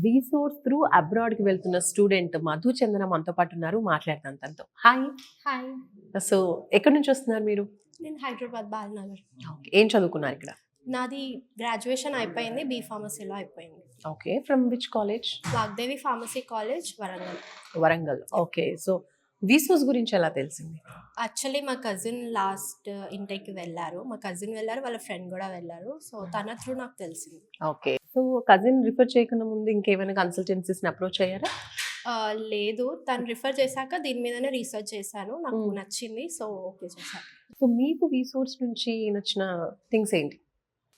వీసోర్స్ through abroad కి వెళ్తున్న student Madhu చందన మనతో పాటు ఉన్నారు. మాట్లాడతాను తనతో. హాయ్. హాయ్, సో ఎక్కడి నుంచి వస్తున్నారు మీరు? నేను హైదరాబాద్ బాలనగర్. ఓకే, ఏం చదువుకున్నారు ఇక్కడ? నాది గ్రాడ్యుయేషన్ అయిపోయింది, బీ ఫార్మసీలో అయిపోయింది. Okay, from which college? Vagdevi pharmacy college, Warangal. Warangal. Okay, so వీసోస్ గురించి ఎలా తెలిసింది? యాక్చువల్లీ మా కజిన్ లాస్ట్ ఇంటేక్కి వెళ్ళారు, వాళ్ళ ఫ్రెండ్ కూడా వెళ్ళారు. సో తన త్రూ నాకు తెలిసింది. ఓకే, సో కజిన్ రిఫర్ చేయకుండా ముందు ఇంకేమైనా కన్సల్టెన్సీస్ని అప్రోచ్ అయ్యారా? లేదు, తను రిఫర్ చేశాక దీని మీదనే రీసెర్చ్ చేశాను, నాకు నచ్చింది, సో ఓకే చేశాను. సో మీకు వీసోర్స్ నుంచి నచ్చిన థింగ్స్ ఏంటి?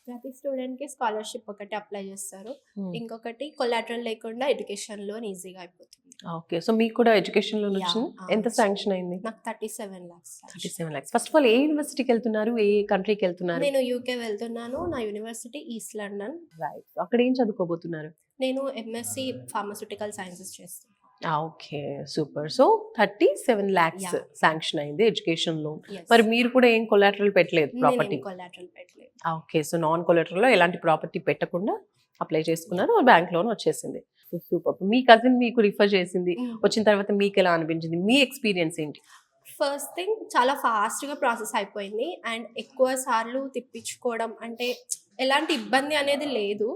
ప్రతి స్టూడెంట్కి స్కాలర్షిప్ ఒకటి అప్లై చేస్తారు, ఇంకొకటి కొలాటరల్ లేకుండా ఎడ్యుకేషన్ లోన్ ఈజీగా అయిపోతుంది. ఓకే, సో మీకు కూడా ఎడ్యుకేషన్ లోన్ వచ్చింది. ఎంత శాంక్షన్ అయింది? నాకు 37 lakhs. 37 lakhs. First of all ఏ యూనివర్సిటీకి వెళ్తున్నారు, ఏ కంట్రీకి వెళ్తున్నారు? నేను యూకే వెళ్తున్నాను, నా యూనివర్సిటీ ఈస్ట్ లండన్. రైట్, అక్కడ ఏం చదువుకోబోతున్నారు? నేను ఎంఎస్సి ఫార్మాస్యూటికల్ సైన్సెస్ చేస్తాను. Okay, super. So 37 lakhs Yeah. Sanction అయింది ఎడ్యుకేషన్ లోన్. Yes. మరి మీరు కూడా ఏం కొలాటరల్ పెట్టలేదు ప్రాపర్టీ? కొలాటరల్ పెట్టలేదు. ఓకే, సో నాన్ కొలాటరల్ లో ఎలాంటి ప్రాపర్టీ పెట్టకుండా అప్లై చేసుకున్నారు, బ్యాంక్ లోన్ వచ్చేసింది. సూపర్. మీ కజిన్ మీకు రిఫర్ చేసింది, వచ్చిన తర్వాత మీకు ఎలా అనిపించింది, మీ ఎక్స్పీరియన్స్ ఏంటి? ఫస్ట్ థింగ్, చాలా ఫాస్ట్గా ప్రాసెస్ అయిపోయింది అండ్ ఎక్కువ సార్లు తిప్పించుకోవడం అంటే ఎలాంటి ఇబ్బంది అనేది లేదు.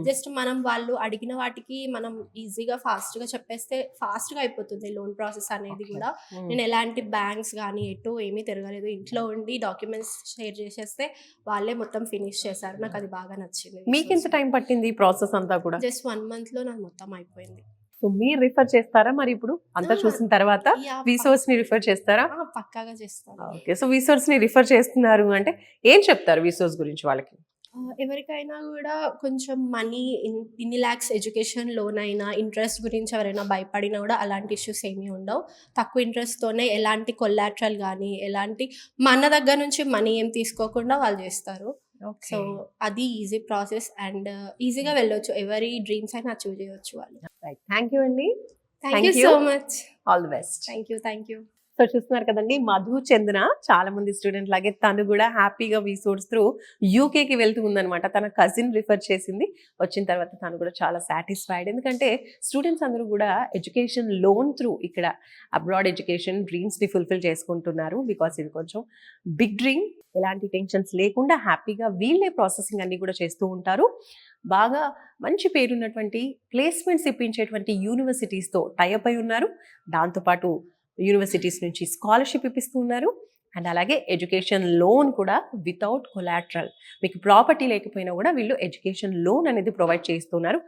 జస్ట్ మనం వాళ్ళు అడిగిన వాటికి మనం ఈజీగా ఫాస్ట్గా చెప్పేస్తే ఫాస్ట్గా అయిపోతుంది లోన్ ప్రాసెస్ అనేది కూడా. నేను ఎలాంటి బ్యాంక్స్ కానీ ఎటు ఏమీ తిరగలేదు, ఇంట్లో ఉండి డాక్యుమెంట్స్ షేర్ చేసేస్తే వాళ్ళే మొత్తం ఫినిష్ చేశారు. నాకు అది బాగా నచ్చింది. మీకు ఎంత టైం పట్టింది ఈ ప్రాసెస్ అంతా కూడా? జస్ట్ 1 monthలో నాకు మొత్తం అయిపోయింది. సో మీరు రిఫర్ చేస్తారా మరి? ఇప్పుడు అంతా చూసిన తర్వాత వీసోర్స్ ని రిఫర్ చేస్తారా? పక్కాగా చేస్తాను. ఓకే, సో వీసోర్స్ ని రిఫర్ చేస్తున్నారు అంటే ఏం చెప్తారు వీసోర్స్ గురించి వాళ్ళకి? ఎవరికైనా కూడా కొంచెం మనీ ఇన్ని ల్యాక్స్ ఎడ్యుకేషన్ లోన్ అయినా ఇంట్రెస్ట్ గురించి ఎవరైనా భయపడినా కూడా అలాంటి ఇష్యూస్ ఏమీ ఉండవు. తక్కువ ఇంట్రెస్ట్తోనే ఎలాంటి కొలాటరల్ కానీ ఎలాంటి మన దగ్గర నుంచి మనీ ఏం తీసుకోకుండా వాళ్ళు చేస్తారు. సో అది ఈజీ ప్రాసెస్ అండ్ ఈజీగా వెళ్ళొచ్చు, ఎవరి డ్రీమ్స్ అయినా అచీవ్ చేయొచ్చు వాళ్ళు. థ్యాంక్ యూ అండి. Thank you so much. All the best. Thank you. So చూస్తున్నారు కదండి, మధు చందన చాలా మంది స్టూడెంట్ లాగే తను కూడా హ్యాపీగా వీసోర్స్ త్రూ యూకేకి వెళ్తూ ఉందన్నమాట. తన కజిన్ రిఫర్ చేసింది, వచ్చిన తర్వాత తను కూడా చాలా సాటిస్ఫైడ్. ఎందుకంటే స్టూడెంట్స్ అందరూ కూడా ఎడ్యుకేషన్ లోన్ త్రూ ఇక్కడ అబ్రాడ్ ఎడ్యుకేషన్ డ్రీమ్స్ని ఫుల్ఫిల్ చేసుకుంటున్నారు. బికాస్ ఇది కొంచెం బిగ్ డ్రీమ్, ఎలాంటి టెన్షన్స్ లేకుండా హ్యాపీగా వీళ్ళే ప్రాసెసింగ్ అన్ని కూడా చేస్తూ ఉంటారు. బాగా మంచి పేరున్నటువంటి ప్లేస్మెంట్స్ ఇప్పించేటువంటి యూనివర్సిటీస్తో టైఅప్ అయి ఉన్నారు. దాంతోపాటు యూనివర్సిటీస్ నుంచి స్కాలర్షిప్ ఇప్పిస్తూ ఉన్నారు. అండ్ అలాగే ఎడ్యుకేషన్ లోన్ కూడా వితౌట్ కొలాటరల్, మీకు ప్రాపర్టీ లేకపోయినా కూడా వీళ్ళు ఎడ్యుకేషన్ లోన్ అనేది ప్రొవైడ్ చేస్తున్నారు.